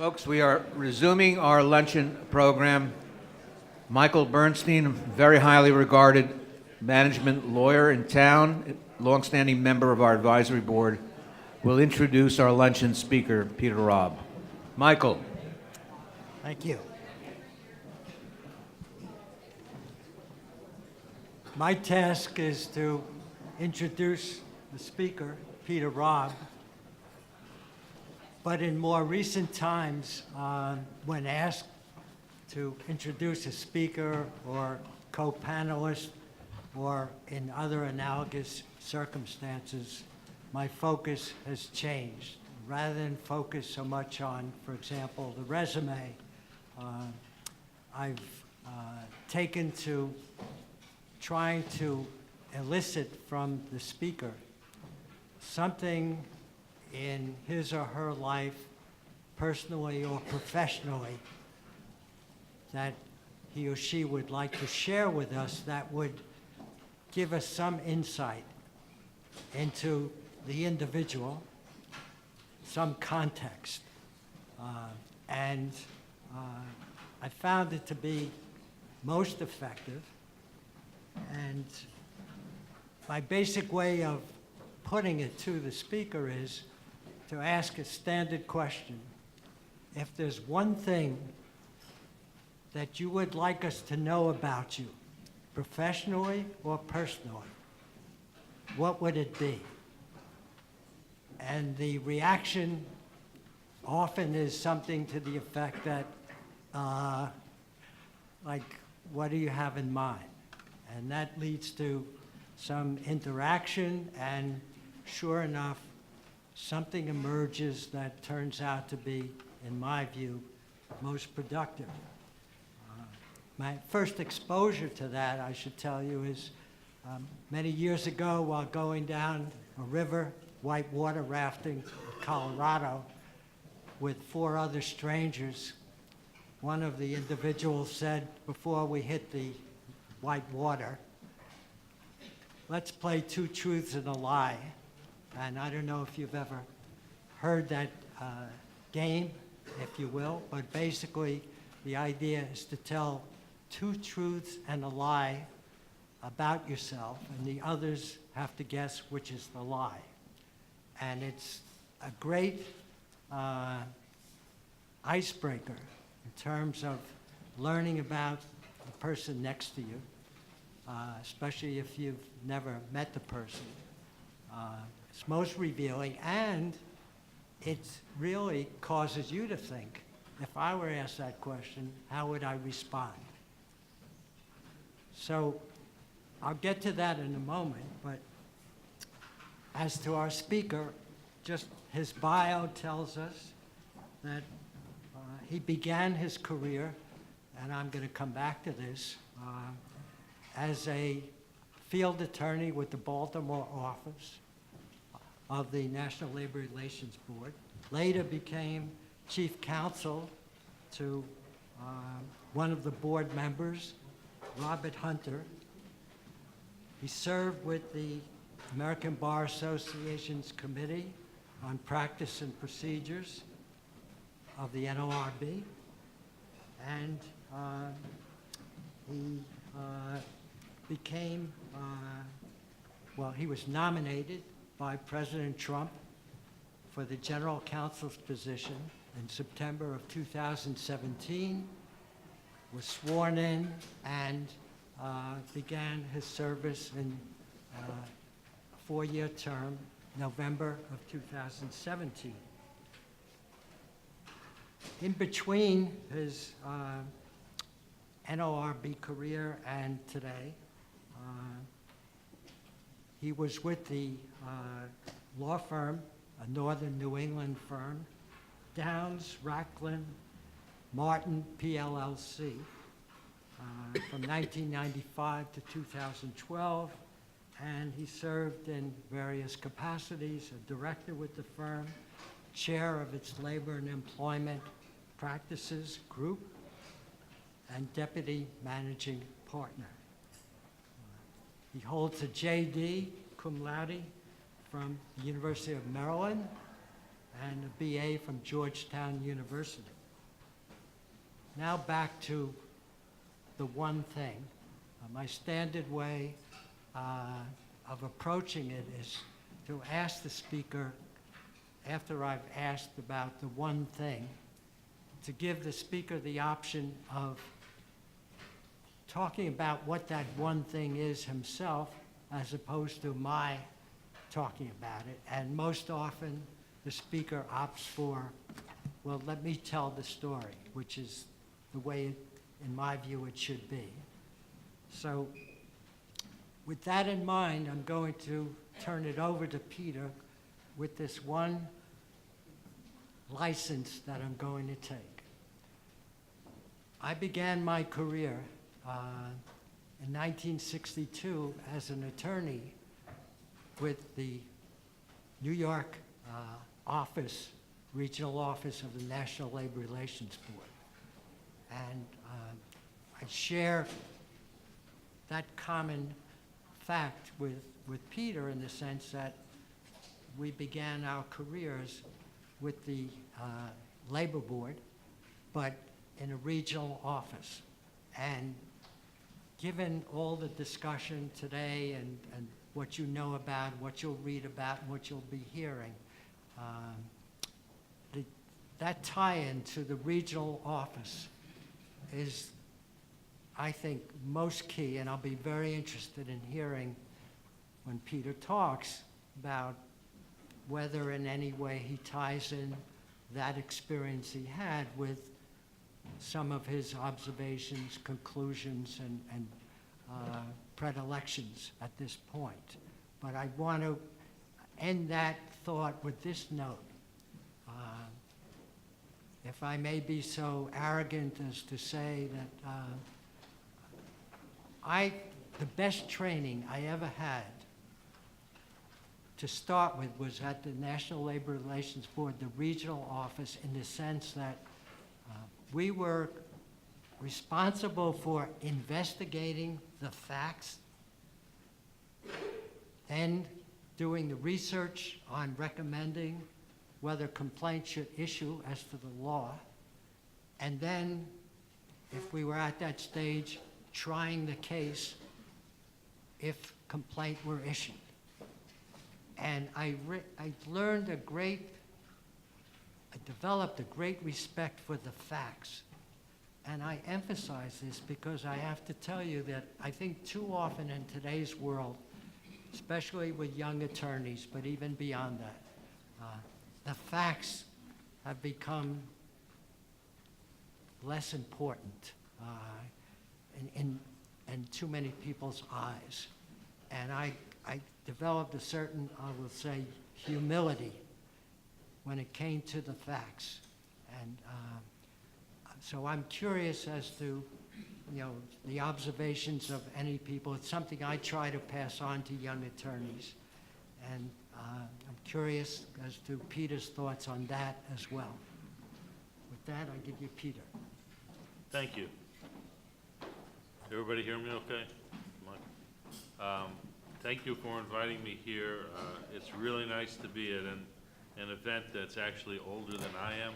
Folks, we are resuming our luncheon program. Michael Bernstein, a very highly regarded management lawyer in town, longstanding member of our advisory board, will introduce our luncheon speaker, Peter Robb. Michael. Thank you. My task is to introduce the speaker, Peter Robb. But in more recent times, when asked to introduce a speaker or co-panelist, or in other analogous circumstances, my focus has changed. Rather than focus so much on, for example, the resume, I've taken to trying to elicit from the speaker something in his or her life, personally or professionally, that he or she would like to share with us that would give us some insight into the individual, some context. And I found it to be most effective. And my basic way of putting it to the speaker is to ask a standard question. If there's one thing that you would like us to know about you, professionally or personally, what would it be? And the reaction often is something to the effect that, like, what do you have in mind? And that leads to some interaction, and sure enough, something emerges that turns out to be, in my view, most productive. My first exposure to that, I should tell you, is many years ago while going down a river, whitewater rafting in Colorado, with 4 other strangers. One of the individuals said, before we hit the white water, let's play 2 truths and a lie. And I don't know if you've ever heard that game, if you will, but basically the idea is to tell 2 truths and a lie about yourself, and the others have to guess which is the lie. And it's a great icebreaker in terms of learning about the person next to you, especially if you've never met the person. It's most revealing, and it really causes you to think, if I were asked that question, how would I respond? So I'll get to that in a moment, but as to our speaker, just his bio tells us that he began his career, and I'm going to come back to this, as a field attorney with the Baltimore office of the National Labor Relations Board. Later became chief counsel to one of the board members, Robert Hunter. He served with the American Bar Association's Committee on Practice and Procedures of the NLRB, and he became, he was nominated by President Trump for the general counsel's position in September of 2017, was sworn in, and began his service in a 4-year term, November of 2017. In between his NLRB career and today, he was with the law firm, a northern New England firm, Downs, Racklin, Martin, PLLC, from 1995 to 2012, and he served in various capacities, a director with the firm, chair of its labor and employment practices group, and deputy managing partner. He holds a JD cum laude from the University of Maryland, and a BA from Georgetown University. Now back to the one thing. My standard way of approaching it is to ask the speaker, after I've asked about the one thing, to give the speaker the option of talking about what that one thing is himself, as opposed to my talking about it. And most often, the speaker opts for, well, let me tell the story, which is the way, in my view, it should be. So with that in mind, I'm going to turn it over to Peter with this one license that I'm going to take. I began my career in 1962 as an attorney with the New York regional office of the National Labor Relations Board. And I share that common fact with Peter in the sense that we began our careers with the Labor Board, but in a regional office. And given all the discussion today and what you know about, what you'll read about, and what you'll be hearing, that tie-in to the regional office is, I think, most key, and I'll be very interested in hearing when Peter talks about whether in any way he ties in that experience he had with some of his observations, conclusions, and predilections at this point. But I want to end that thought with this note. If I may be so arrogant as to say that the best training I ever had to start with was at the National Labor Relations Board, the regional office, in the sense that we were responsible for investigating the facts, then doing the research on recommending whether complaints should issue as to the law, and then, if we were at that stage, trying the case if complaint were issued. And I developed a great respect for the facts. And I emphasize this because I have to tell you that I think too often in today's world, especially with young attorneys, but even beyond that, the facts have become less important in too many people's eyes. And I developed a certain, I will say, humility when it came to the facts. And so I'm curious as to, the observations of any people. It's something I try to pass on to young attorneys. And I'm curious as to Peter's thoughts on that as well. With that, I give you Peter. Thank you. Everybody hear me okay? Come on. Thank you for inviting me here. It's really nice to be at an event that's actually older than I am.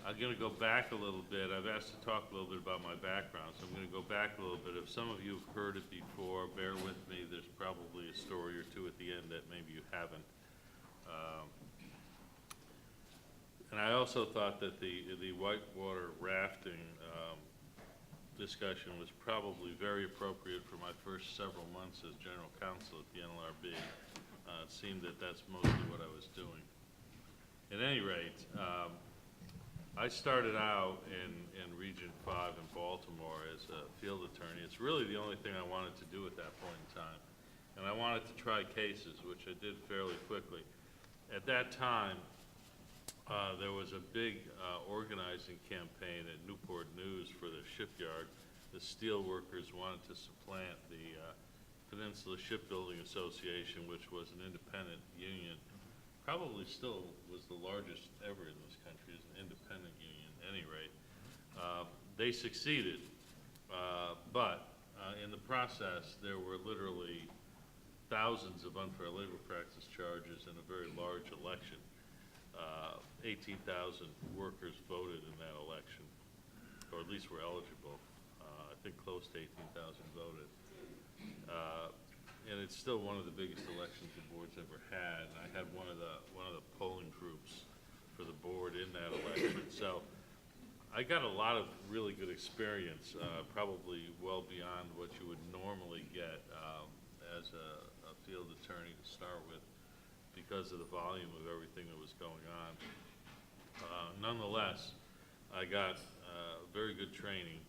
I'm going to go back a little bit. I've asked to talk a little bit about my background, so I'm going to go back a little bit. If some of you have heard it before, bear with me. There's probably a story or two at the end that maybe you haven't. And I also thought that the whitewater rafting discussion was probably very appropriate for my first several months as general counsel at the NLRB. It seemed that that's mostly what I was doing. At any rate, I started out in Region 5 in Baltimore as a field attorney. It's really the only thing I wanted to do at that point in time. And I wanted to try cases, which I did fairly quickly. At that time, there was a big organizing campaign at Newport News for the shipyard. The steel workers wanted to supplant the Peninsula Shipbuilding Association, which was an independent union. Probably still was the largest ever in this country as an independent union, at any rate. They succeeded, but in the process, there were literally thousands of unfair labor practice charges in a very large election. 18,000 workers voted in that election, or at least were eligible. I think close to 18,000 voted. And it's still one of the biggest elections the board's ever had. And I had one of the polling groups for the board in that election. So I got a lot of really good experience, probably well beyond what you would normally get as a field attorney to start with, because of the volume of everything that was going on. Nonetheless, I got very good training.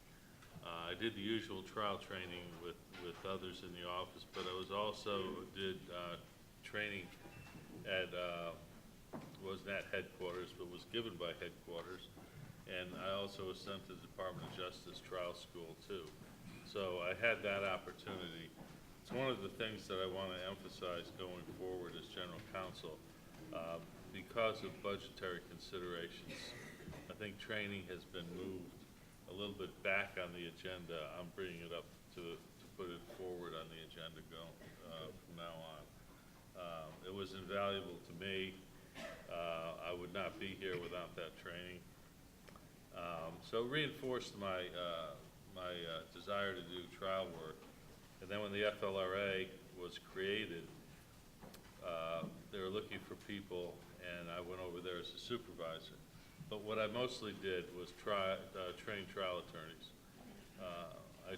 I did the usual trial training with others in the office, but I was also did training at wasn't at headquarters, but was given by headquarters, and I also was sent to the Department of Justice Trial School too. So I had that opportunity. It's one of the things that I want to emphasize going forward as general counsel. Because of budgetary considerations, I think training has been moved a little bit back on the agenda. I'm bringing it up to put it forward on the agenda from now on. It was invaluable to me. I would not be here without that training. So it reinforced my desire to do trial work. And then when the FLRA was created, they were looking for people, and I went over there as a supervisor. But what I mostly did was train trial attorneys. I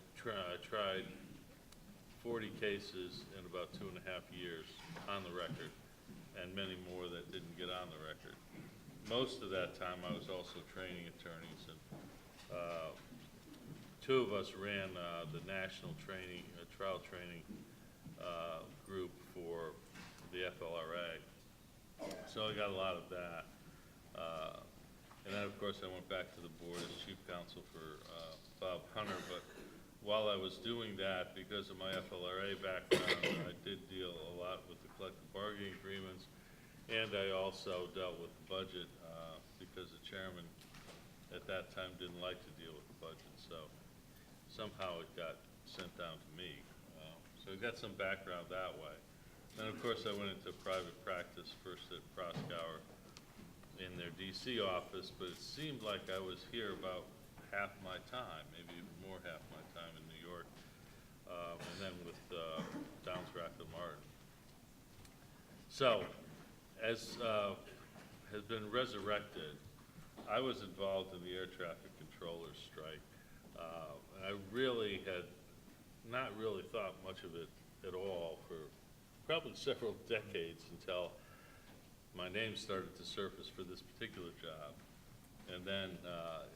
tried 40 cases in about 2.5 years on the record, and many more that didn't get on the record. Most of that time I was also training attorneys, and two of us ran the national training, trial training group for the FLRA. So I got a lot of that. And then, of course, I went back to the board as chief counsel for Bob Hunter. But while I was doing that, because of my FLRA background, I did deal a lot with the collective bargaining agreements, and I also dealt with the budget because the chairman at that time didn't like to deal with the budget. So somehow it got sent down to me. So I got some background that way. Then, of course, I went into private practice, first at Proskauer in their DC office, but it seemed like I was here about half my time, maybe even more half my time in New York, and then with Downs Rathod Martin. So, as has been resurrected, I was involved in the air traffic controllers strike. And I really had not really thought much of it at all for probably several decades until my name started to surface for this particular job. And then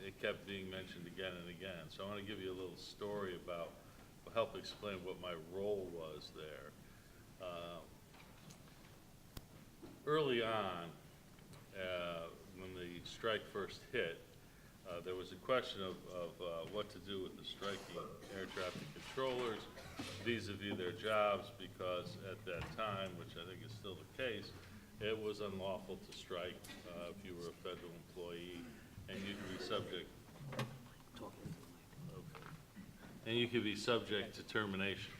it kept being mentioned again and again. So I want to give you a little story about, help explain what my role was there. Early on, when the strike first hit, there was a question of what to do with the striking air traffic controllers vis-a-vis their jobs, because at that time, which I think is still the case, it was unlawful to strike if you were a federal employee, and you could be subject. Okay. And you could be subject to termination.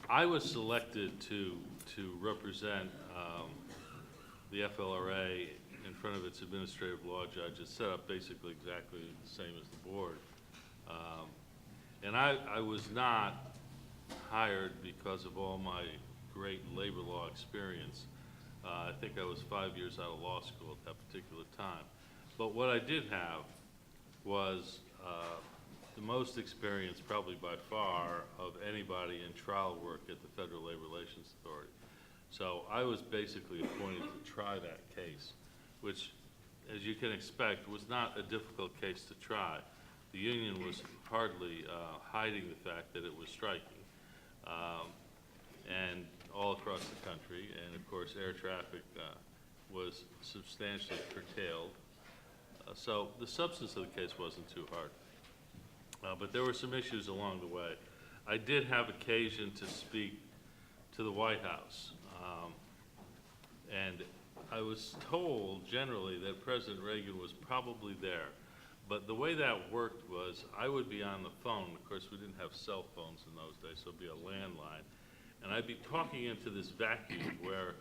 I was selected to represent the FLRA in front of its administrative law judge. It's set up basically exactly the same as the board. And I was not hired because of all my great labor law experience. I think I was 5 years out of law school at that particular time. But what I did have was the most experience, probably by far, of anybody in trial work at the Federal Labor Relations Authority. So I was basically appointed to try that case, which, as you can expect, was not a difficult case to try. The union was hardly hiding the fact that it was striking, and all across the country, and of course air traffic was substantially curtailed. So the substance of the case wasn't too hard, but there were some issues along the way. I did have occasion to speak to the White House, and I was told generally that President Reagan was probably there, But the way that worked was I would be on the phone. Of course, we didn't have cell phones in those days, so it'd be a landline. And I'd be talking into this vacuum where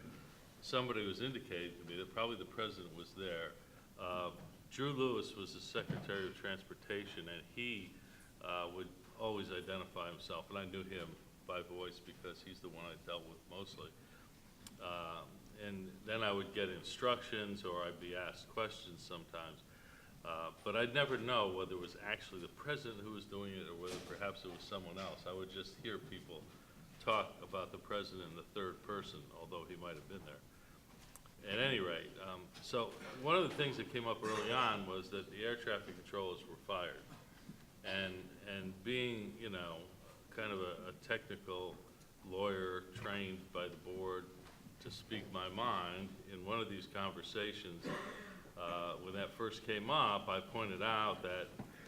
somebody was indicating to me that probably the president was there. Drew Lewis was the Secretary of Transportation, and he would always identify himself, and I knew him by voice because he's the one I dealt with mostly. And then I would get instructions, or I'd be asked questions sometimes. But I'd never know whether it was actually the president who was doing it or whether perhaps it was someone else. I would just hear people talk about the president in the third person, although he might have been there. At any rate, so one of the things that came up early on was that the air traffic controllers were fired. And being, you know, kind of a technical lawyer trained by the board to speak my mind, in one of these conversations, when that first came up, I pointed out that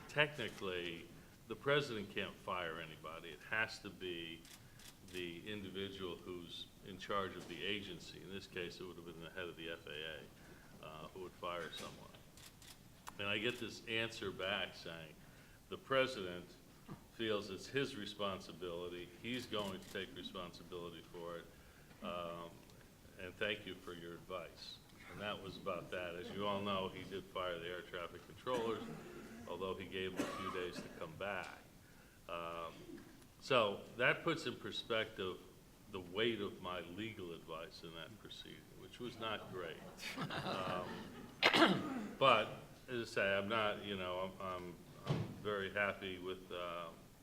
technically the president can't fire anybody. It has to be the individual who's in charge of the agency. In this case, it would have been the head of the FAA who would fire someone. And I get this answer back saying, the president feels it's his responsibility, he's going to take responsibility for it, and thank you for your advice. And that was about that. As you all know, he did fire the air traffic controllers, although he gave them a few days to come back. So that puts in perspective the weight of my legal advice in that proceeding, which was not great. But as I say, I'm not, you know, I'm very happy with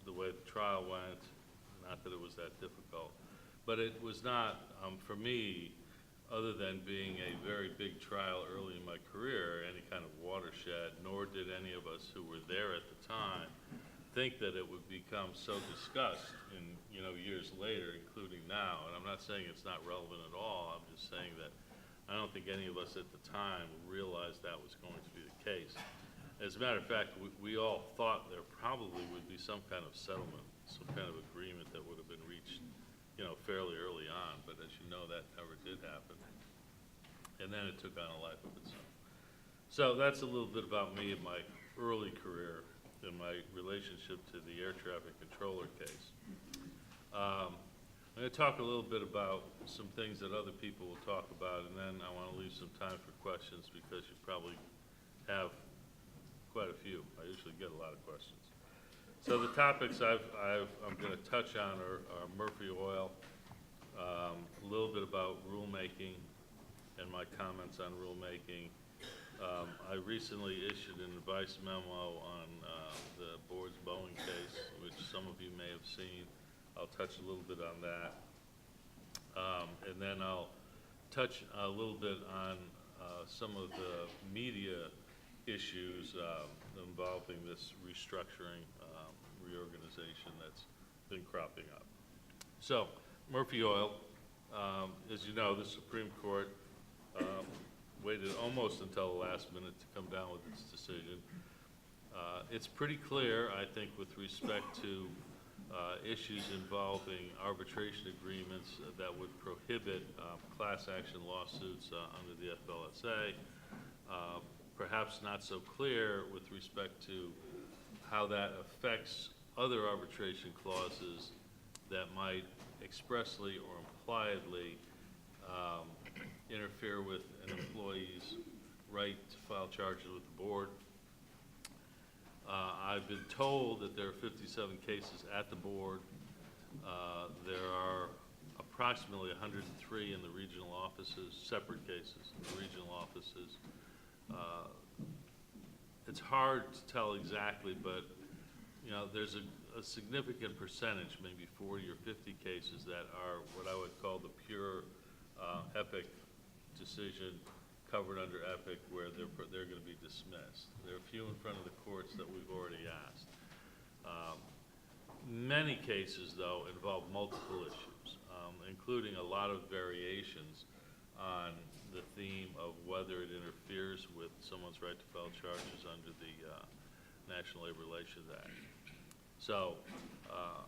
the way the trial went. Not that it was that difficult, but it was not, for me, other than being a very big trial early in my career, any kind of watershed, nor did any of us who were there at the time think that it would become so discussed in, you know, years later, including now. And I'm not saying it's not relevant at all. I'm just saying that I don't think any of us at the time realized that was going to be the case. As a matter of fact, we all thought there probably would be some kind of settlement, some kind of agreement that would have been reached, you know, fairly early on. But as you know, that never did happen. And then it took on a life of its own. So that's a little bit about me and my early career and my relationship to the air traffic controller case. I'm going to talk a little bit about some things that other people will talk about, and then I want to leave some time for questions because you probably have quite a few. I usually get a lot of questions. So the topics I'm going to touch on are Murphy Oil, a little bit about rulemaking and my comments on rulemaking. I recently issued an advice memo on the board's Boeing case, which some of you may have seen. I'll touch a little bit on that. And then I'll touch a little bit on some of the media issues involving this restructuring, reorganization that's been cropping up. So, Murphy Oil, as you know, the Supreme Court waited almost until the last minute to come down with its decision. It's pretty clear, I think, with respect to issues involving arbitration agreements that would prohibit class action lawsuits under the FLSA. Perhaps not so clear with respect to how that affects other arbitration clauses that might expressly or impliedly interfere with an employee's right to file charges with the board. I've been told that there are 57 cases at the board. There are approximately 103 in the regional offices, separate cases in the regional offices. It's hard to tell exactly, but you know, there's a significant percentage, maybe 40 or 50 cases that are what I would call the pure EPIC decision covered under EPIC, where they're going to be dismissed. There are a few in front of the courts that we've already asked. Many cases, though, involve multiple issues, including a lot of variations on the theme of whether it interferes with someone's right to file charges under the National Labor Relations Act. So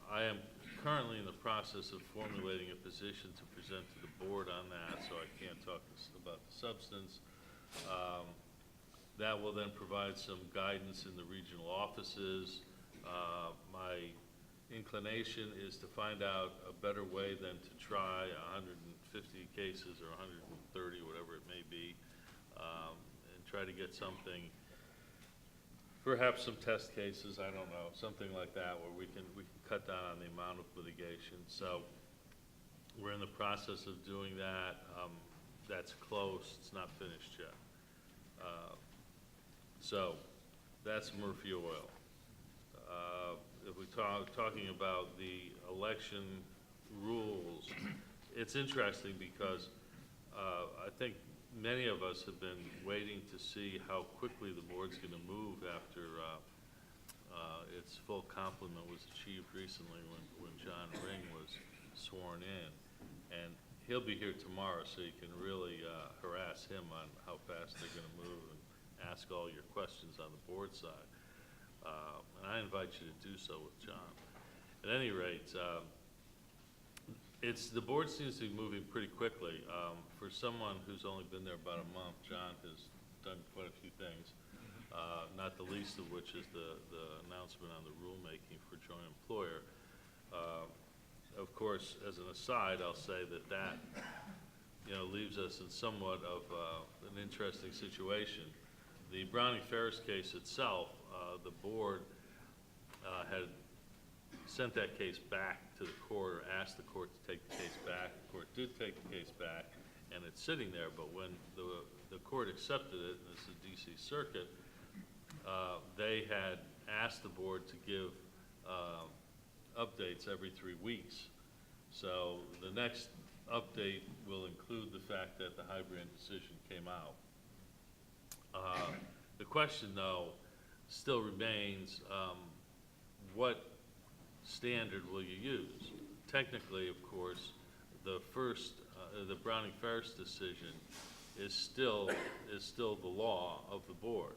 I am currently in the process of formulating a position to present to the board on that, so I can't talk about the substance. That will then provide some guidance in the regional offices. My inclination is to find out a better way than to try 150 cases or 130, whatever it may be, and try to get something, perhaps some test cases, I don't know, something like that, where we can cut down on the amount of litigation. So we're in the process of doing that. That's close, it's not finished yet. So that's Murphy Oil. If we talking about the election rules, it's interesting because I think many of us have been waiting to see how quickly the board's going to move after its full complement was achieved recently when John Ring was sworn in. And he'll be here tomorrow, so you can really harass him on how fast they're going to move and ask all your questions on the board side. And I invite you to do so with John. At any rate, the board seems to be moving pretty quickly. For someone who's only been there about a month, John has done quite a few things, not the least of which is the announcement on the rulemaking for joint employer. Of course, as an aside, I'll say that leaves us in somewhat of an interesting situation. The Browning-Ferris case itself, the board had sent that case back to the court, or asked the court to take the case back. The court did take the case back, and it's sitting there, but when the court accepted it, and this is D.C. Circuit, they had asked the board to give updates every 3 weeks. So the next update will include the fact that the Hybrand decision came out. The question, though, still remains, what standard will you use? Technically, of course, the Browning-Ferris decision is still the law of the board,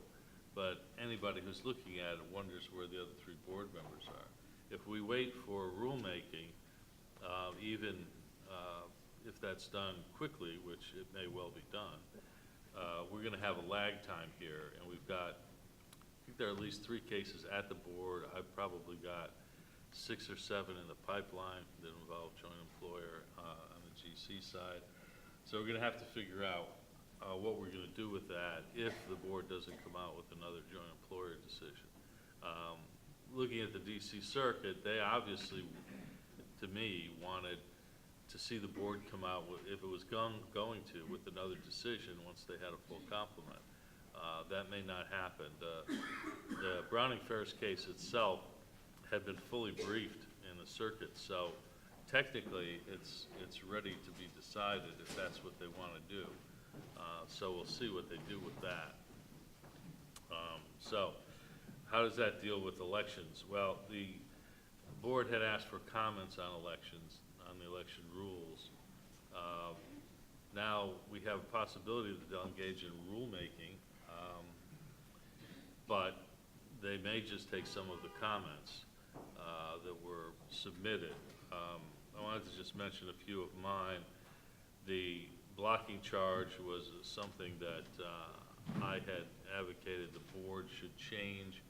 but anybody who's looking at it wonders where the other 3 board members are. If we wait for rulemaking, even if that's done quickly, which it may well be done, we're going to have a lag time here, and we've got, I think there are at least 3 cases at the board. I've probably got 6 or 7 in the pipeline that involve joint employer on the GC side. So we're going to have to figure out what we're going to do with that if the board doesn't come out with another joint employer decision. Looking at the DC Circuit, they obviously, to me, wanted to see the board come out with, if it was going to, with another decision once they had a full complement. That may not happen. The Browning-Ferris case itself had been fully briefed in the circuit, so technically it's ready to be decided if that's what they want to do. So we'll see what they do with that. So how does that deal with elections? Well, the board had asked for comments on elections, on the election rules. Now we have a possibility that they'll engage in rulemaking, but they may just take some of the comments that were submitted. I wanted to just mention a few of mine. The blocking charge was something that I had advocated the board should change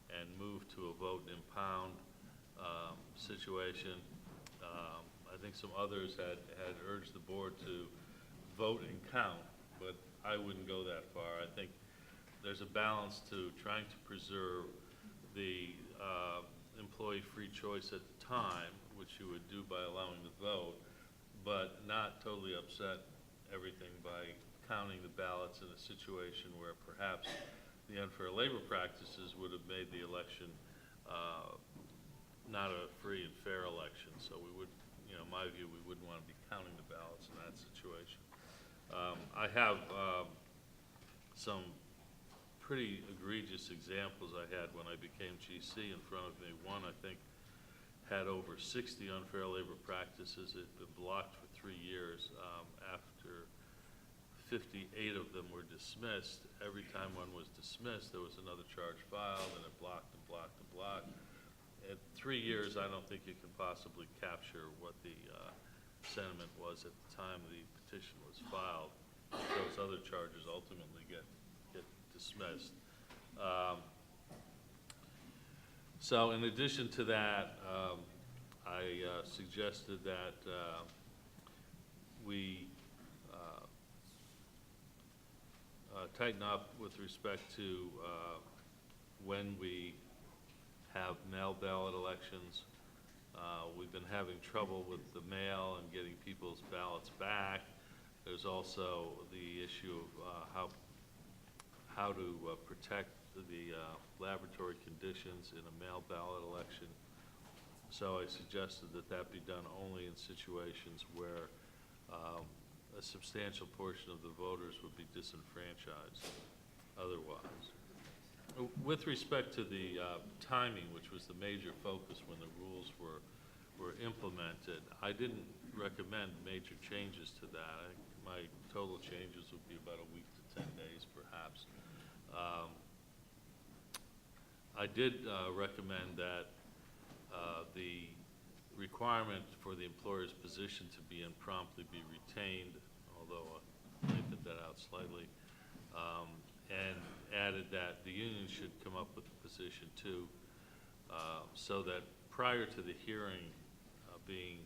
and move to a vote and impound situation. I think some others had urged the board to vote and count, but I wouldn't go that far. I think there's a balance to trying to preserve the employee free choice at the time, which you would do by allowing the vote, but not totally upset everything by counting the ballots in a situation where perhaps the unfair labor practices would have made the election not a free and fair election. So we would, in my view, we wouldn't want to be counting the ballots in that situation. I have some pretty egregious examples I had when I became GC in front of me. One, I think, had over 60 unfair labor practices. It had been blocked for 3 years. After 58 of them were dismissed, every time one was dismissed, there was another charge filed, and it blocked and blocked and blocked. At 3 years, I don't think you can possibly capture what the sentiment was at the time the petition was filed. Those other charges ultimately get dismissed. So in addition to that, I suggested that we tighten up with respect to when we have mail ballot elections. We've been having trouble with the mail and getting people's ballots back. There's also the issue of how to protect the laboratory conditions in a mail ballot election. So I suggested that that be done only in situations where a substantial portion of the voters would be disenfranchised otherwise. With respect to the timing, which was the major focus when the rules were implemented, I didn't recommend major changes to that. My total changes would be about a week to 10 days, perhaps. I did recommend that the requirement for the employer's position to be in promptly be retained, although I lengthened that out slightly, and added that the union should come up with a position too, so that prior to the hearing being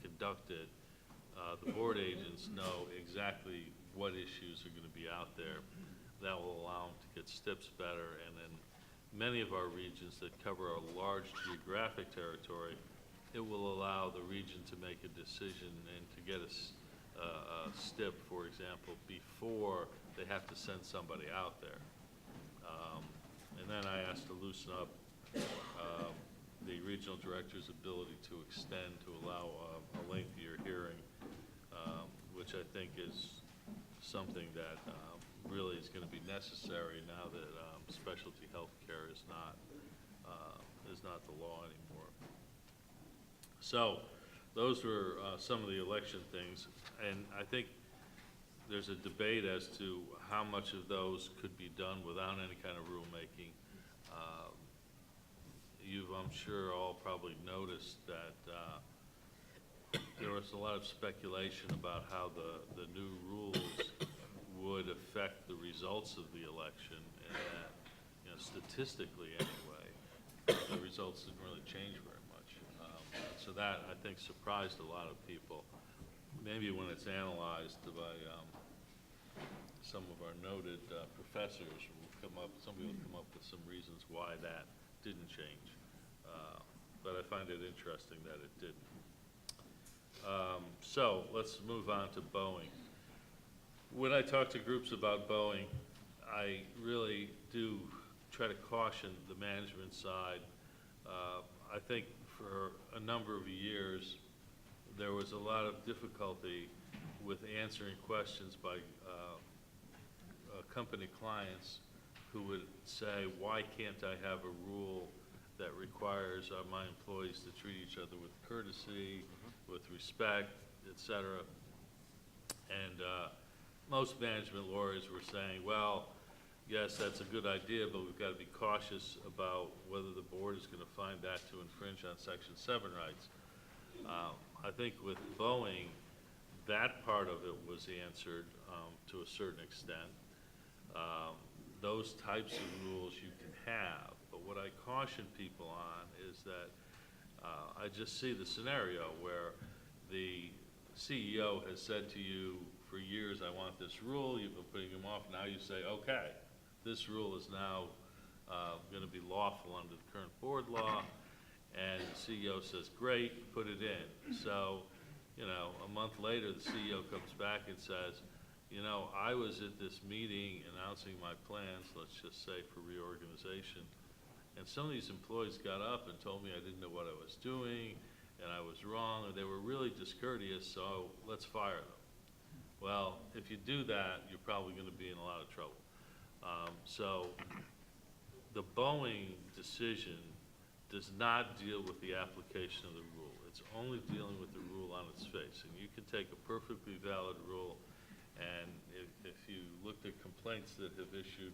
conducted, the board agents know exactly what issues are going to be out there. That will allow them to get steps better, and then many of our regions that cover a large geographic territory, it will allow the region to make a decision and to get a STIP, for example, before they have to send somebody out there. And then I asked to loosen up the regional director's ability to extend to allow a lengthier hearing, which I think is something that really is going to be necessary now that specialty health care is not the law anymore. So those were some of the election things, and I think there's a debate as to how much of those could be done without any kind of rulemaking. You've, I'm sure, all probably noticed that there was a lot of speculation about how the new rules would affect the results of the election, and that, you know, statistically anyway, the results didn't really change very much. So that, I think, surprised a lot of people. Maybe when it's analyzed by some of our noted professors, somebody will come up with some reasons why that didn't change. But I find it interesting that it didn't. So let's move on to Boeing. When I talk to groups about Boeing, I really do try to caution the management side. I think for a number of years, there was a lot of difficulty with answering questions by company clients who would say, why can't I have a rule that requires my employees to treat each other with courtesy, with respect, et cetera. And most management lawyers were saying, well, yes, that's a good idea, but we've got to be cautious about whether the board is going to find that to infringe on Section 7 rights. I think with Boeing, that part of it was answered to a certain extent. Those types of rules you can have, but what I caution people on is that I just see the scenario where the CEO has said to you for years, I want this rule, you've been putting him off, now you say, okay, this rule is now going to be lawful under the current board law, and the CEO says, great, put it in. So, you know, a month later, the CEO comes back and says, you know, I was at this meeting announcing my plans, let's just say for reorganization, and some of these employees got up and told me I didn't know what I was doing, and I was wrong, and they were really discourteous, so let's fire them. Well, if you do that, you're probably going to be in a lot of trouble. So the Boeing decision does not deal with the application of the rule. It's only dealing with the rule on its face. And you can take a perfectly valid rule, and if you looked at complaints that have issued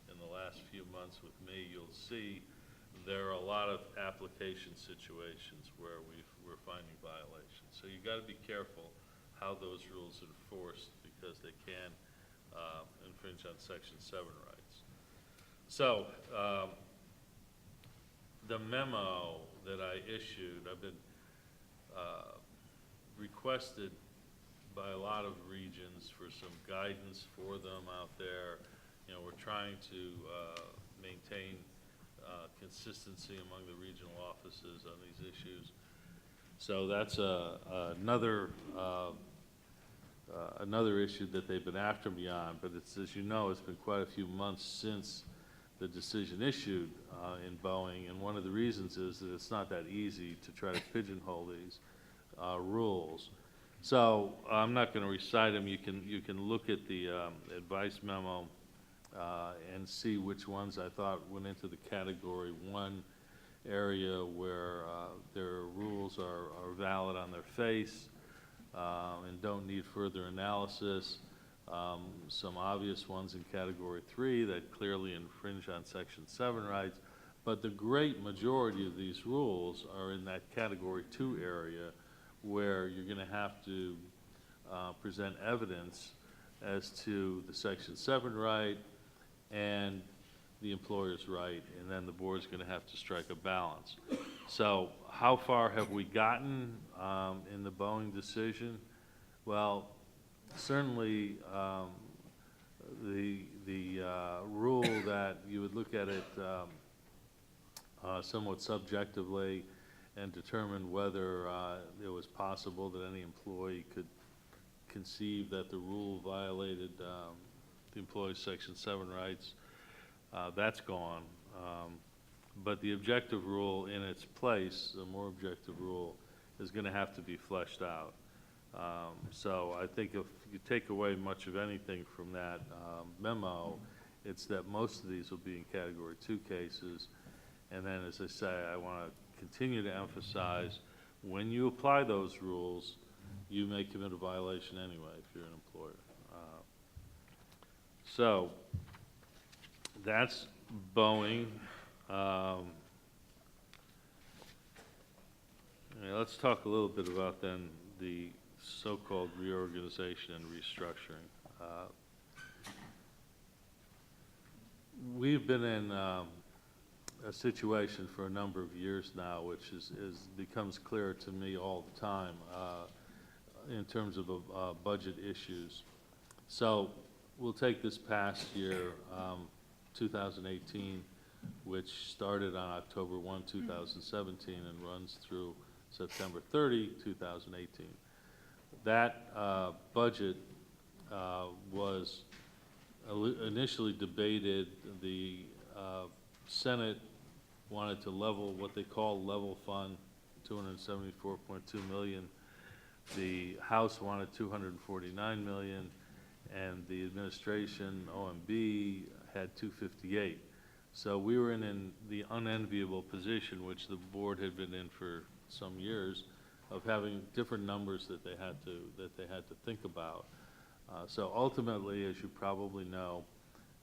in the last few months with me, you'll see there are a lot of application situations where we're finding violations. So you got to be careful how those rules are enforced, because they can infringe infringe on Section 7 rights. So, the memo that I issued, I've been requested by a lot of regions for some guidance for them out there. You know, we're trying to maintain consistency among the regional offices on these issues. So that's another issue that they've been after me on, but it's, as you know, it's been quite a few months since the decision issued in Boeing, and one of the reasons is that it's not that easy to try to pigeonhole these rules. So I'm not going to recite them. You can look at the advice memo and see which ones I thought went into the category 1 area where their rules are valid on their face and don't need further analysis. Some obvious ones in category 3 that clearly infringe on Section 7 rights, but the great majority of these rules are in that category 2 area where you're going to have to present evidence as to the Section 7 right and the employer's right, and then the board's going to have to strike a balance. So how far have we gotten in the Boeing decision? Well, certainly the rule that you would look at it somewhat subjectively and determine whether it was possible that any employee could conceive that the rule violated the employee's Section 7 rights, that's gone. But the objective rule in its place, the more objective rule, is going to have to be fleshed out. So I think if you take away much of anything from that memo, it's that most of these will be in Category 2 cases. And then, as I say, I want to continue to emphasize, when you apply those rules, you may commit a violation anyway if you're an employer. So that's Boeing. Let's talk a little bit about then the so-called reorganization and restructuring. We've been in a situation for a number of years now, which becomes clear to me all the time in terms of budget issues. So we'll take this past year, 2018, which started on October 1, 2017 and runs through September 30, 2018. That budget was initially debated. The Senate wanted to level what they call level fund, $274.2 million. The House wanted $249 million, and the administration, OMB, had $258. So we were in the unenviable position, which the board had been in for some years, of having different numbers that they had to think about. So ultimately, as you probably know,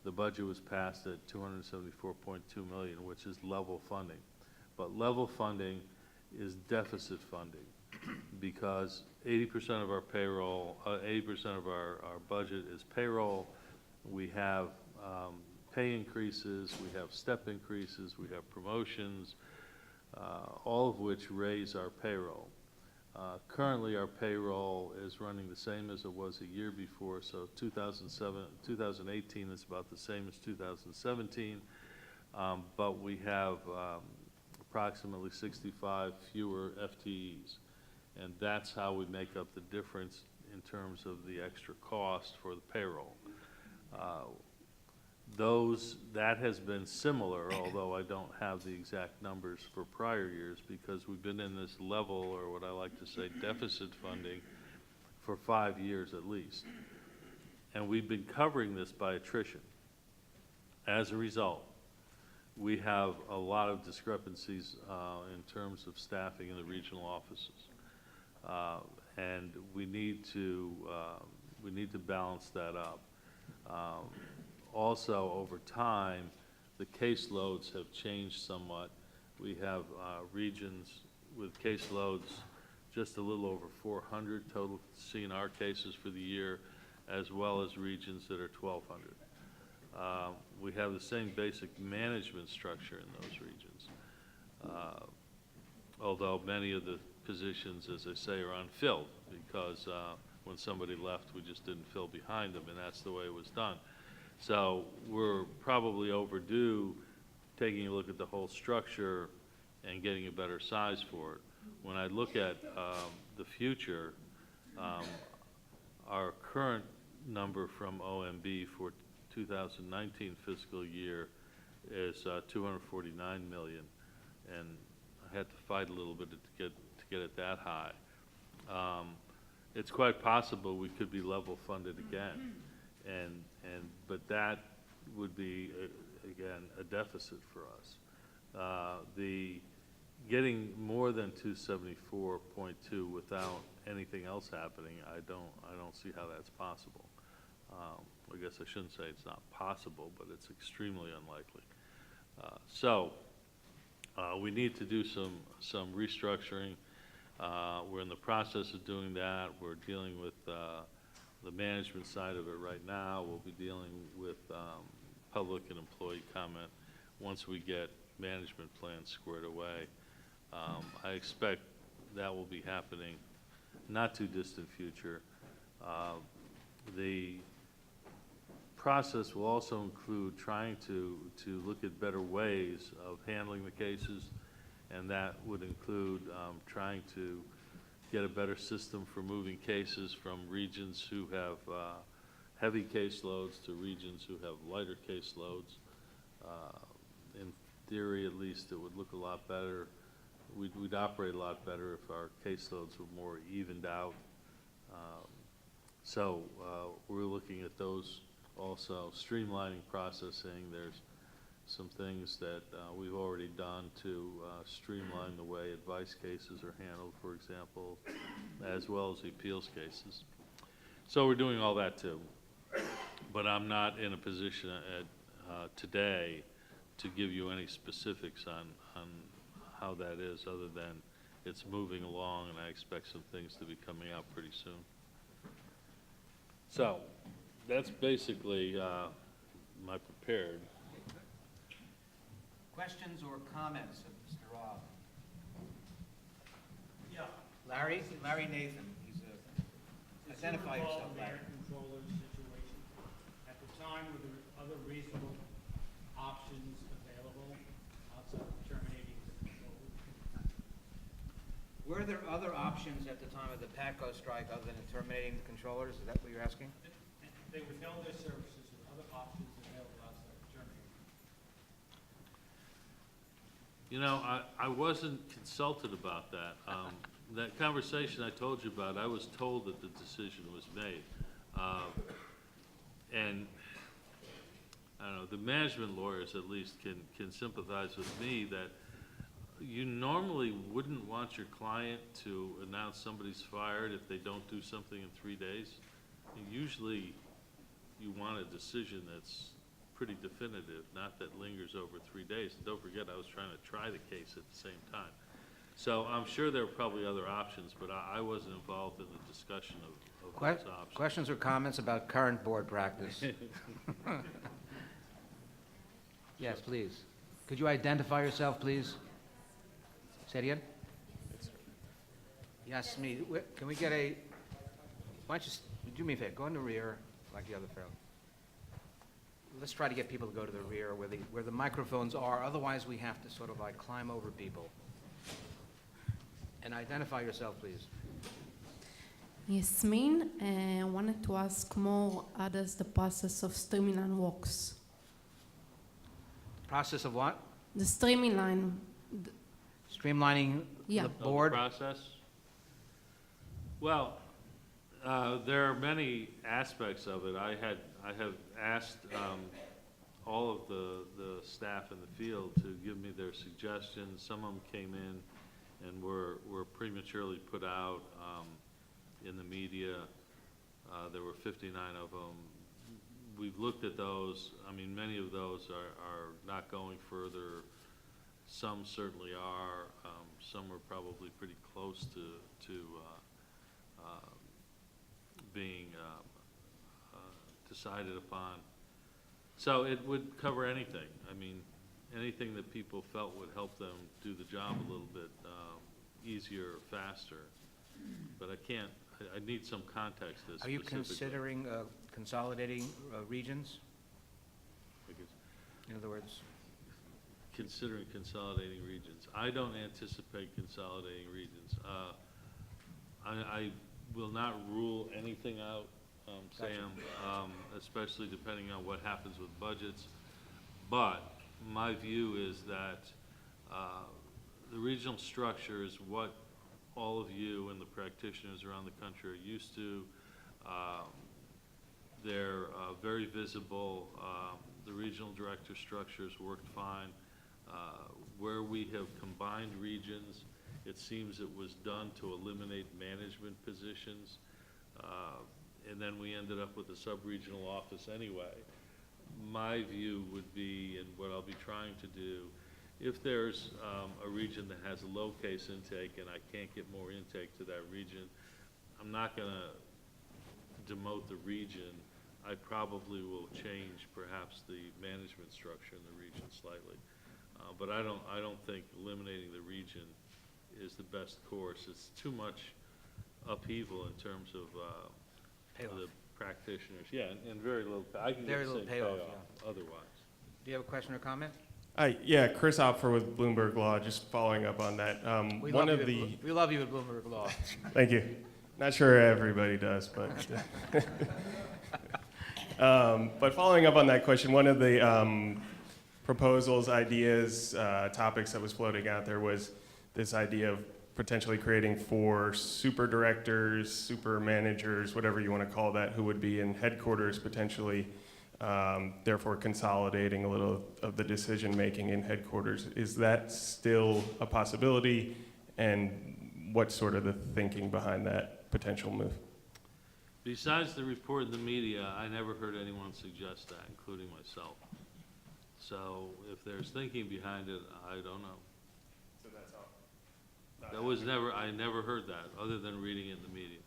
the budget was passed at $274.2 million, which is level funding. But level funding is deficit funding because 80% of our payroll, 80% of our budget is payroll. We have pay increases, we have step increases, we have promotions, all of which raise our payroll. Currently, our payroll is running the same as it was a year before, so 2018 is about the same as 2017, but we have approximately 65 fewer FTEs, and that's how we make up the difference in terms of the extra cost for the payroll. That has been similar, although I don't have the exact numbers for prior years because we've been in this level, or what I like to say, deficit funding for 5 years at least. And we've been covering this by attrition. As a result, we have a lot of discrepancies in terms of staffing in the regional offices. And we need to balance that up. Also, over time, the caseloads have changed somewhat. We have regions with caseloads just a little over 400 total CNR cases for the year, as well as regions that are 1,200. We have the same basic management structure in those regions. Although many of the positions, as I say, are unfilled because when somebody left, we just didn't fill behind them, and that's the way it was done. So we're probably overdue taking a look at the whole structure and getting a better size for it. When I look at the future, our current number from OMB for 2019 fiscal year is 249 million, and I had to fight a little bit to get it that high. It's quite possible we could be level funded again, but that would be again a deficit for us. The getting more than 274.2 without anything else happening, I don't see how that's possible. I guess I shouldn't say it's not possible, but it's extremely unlikely. We need to do some restructuring. We're in the process of doing that. We're dealing with the management side of it right now. We'll be dealing with public and employee comment once we get management plans squared away. I expect that will be happening not too distant future. The process will also include trying to look at better ways of handling the cases, and that would include trying to get a better system for moving cases from regions who have heavy caseloads to regions who have lighter caseloads. In theory, at least, it would look a lot better. We'd operate a lot better if our caseloads were more evened out. We're looking at those also, streamlining processing. There's some things that we've already done to streamline the way advice cases are handled, for example, as well as the appeals cases. So we're doing all that too. But I'm not in a position today to give you any specifics on how that is, other than it's moving along, and I expect some things to be coming out pretty soon. So that's basically my prepared. Questions or comments of Mr. Robb? Yeah. Larry Nathan, identify yourself, Larry. Mayor controller's situation. At the time, were there other reasonable options available outside of terminating the controller? Were there other options at the time of the PATCO strike other than terminating the controllers? Is that what you're asking? They withheld their services with other options available outside of terminating. You know, I wasn't consulted about that. That conversation I told you about, I was told that the decision was made. And I don't know, the management lawyers at least can sympathize with me that you normally wouldn't want your client to announce somebody's fired if they don't do something in 3 days. And usually you want a decision that's pretty definitive, not that lingers over 3 days. And don't forget, I was trying to try the case at the same time. So I'm sure there are probably other options, but I wasn't involved in the discussion of those options. Questions or comments about current board practice? Yes, please. Could you identify yourself, please? Say it again? Yes, me. Can we get a, why don't you do me a favor, go in the rear like the other fellow. Let's try to get people to go to the rear where the microphones are, otherwise we have to sort of like climb over people. And identify yourself, please. Yasmin, I wanted to ask more, how does the process of streamline works? Process of what? The streamline, Streamlining Yeah. the Of the board? process? Well, there are many aspects of it. I have asked all of the staff in the field to give me their suggestions. Some of them came in and were prematurely put out in the media. There were 59 of them. We've looked at those. I mean, many of those are not going further. Some certainly are. Some are probably pretty close to being decided upon. So it would cover anything. I mean, anything that people felt would help them do the job a little bit easier or faster. But I need some context as Are you specifically. considering consolidating regions? Because In other words, considering consolidating regions. I don't anticipate consolidating regions. I will not rule anything out, Sam, especially depending on what happens with budgets. But my view is that the regional structure is what all of you and the practitioners around the country are used to. They're very visible. The regional director structures worked fine. Where we have combined regions, it seems it was done to eliminate management positions. And then we ended up with a sub-regional office anyway. My view would be, and what I'll be trying to do, if there's a region that has a low case intake and I can't get more intake to that region, I'm not going to demote the region. I probably will change perhaps the management structure in the region slightly. But I don't think eliminating the region is the best course. It's too much upheaval in terms of Payoff. the practitioners. Yeah, and very little, I can Very get the little same payoff, payoff otherwise. do you have a question or comment? Yeah, Chris Opfer with Bloomberg Law, just following up on that. We One love of you the, at we love you at Bloomberg Law. thank you. Not sure everybody does, but. But following up on that question, one of the proposals, ideas, topics that was floating out there was this idea of potentially creating 4 super directors, super managers, whatever you want to call that, who would be in headquarters potentially, therefore consolidating a little of the decision-making in headquarters. Is that still a possibility? And what's sort of the thinking behind that potential move? Besides the report in the media, I never heard anyone suggest that, including myself. So if there's thinking behind it, I don't know. So that's all. That was never, I never heard that, other than reading it in the media.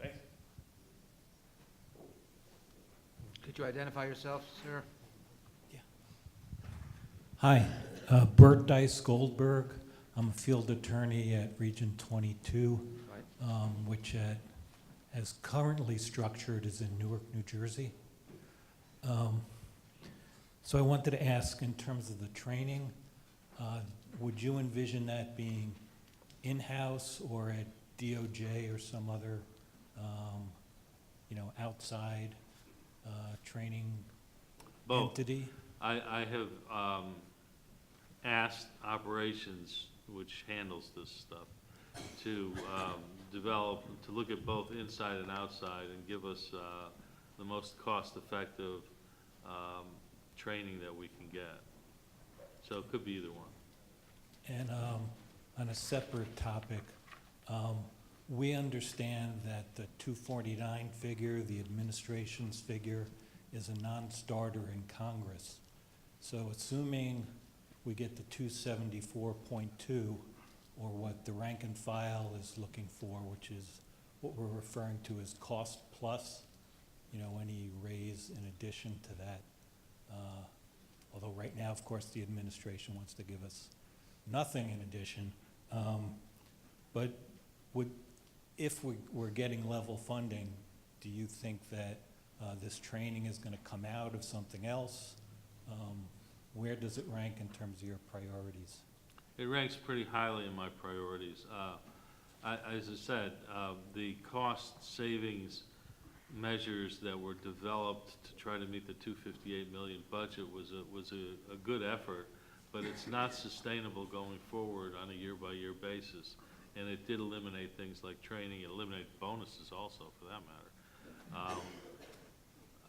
Thanks. Could you identify yourself, sir? Hi, Bert Dice Goldberg. I'm a field attorney at Region 22, Right. which as currently structured is in Newark, New Jersey. So I wanted to ask, in terms of the training, would you envision that being in-house or at DOJ or some other, outside training Both. entity? I have asked operations, which handles this stuff, to develop, to look at both inside and outside and give us the most cost-effective training that we can get. So it could be either one. And on a separate topic, we understand that the 249 figure, the administration's figure, is a non-starter in Congress. So assuming we get the 274.2, or what the rank and file is looking for, which is what we're referring to as cost plus, any raise in addition to that. Although right now, of course, the administration wants to give us nothing in addition. But if we're getting level funding, do you think that this training is going to come out of something else? Where does it rank in terms of your priorities? It ranks pretty highly in my priorities. As I said, the cost savings measures that were developed to try to meet the 258 million budget was a good effort, but it's not sustainable going forward on a year-by-year basis. And it did eliminate things like training. It eliminated bonuses also, for that matter.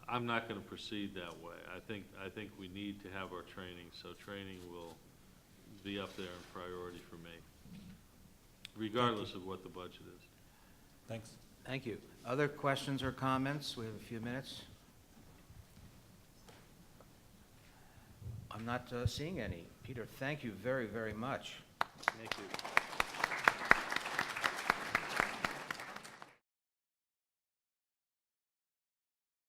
I'm not going to proceed that way. I think we need to have our training, so training will be up there in priority for me, regardless of what the budget is. Thanks. Thank you. Other questions or comments? We have a few minutes. I'm not seeing any. Peter, thank you very, very much. Thank you.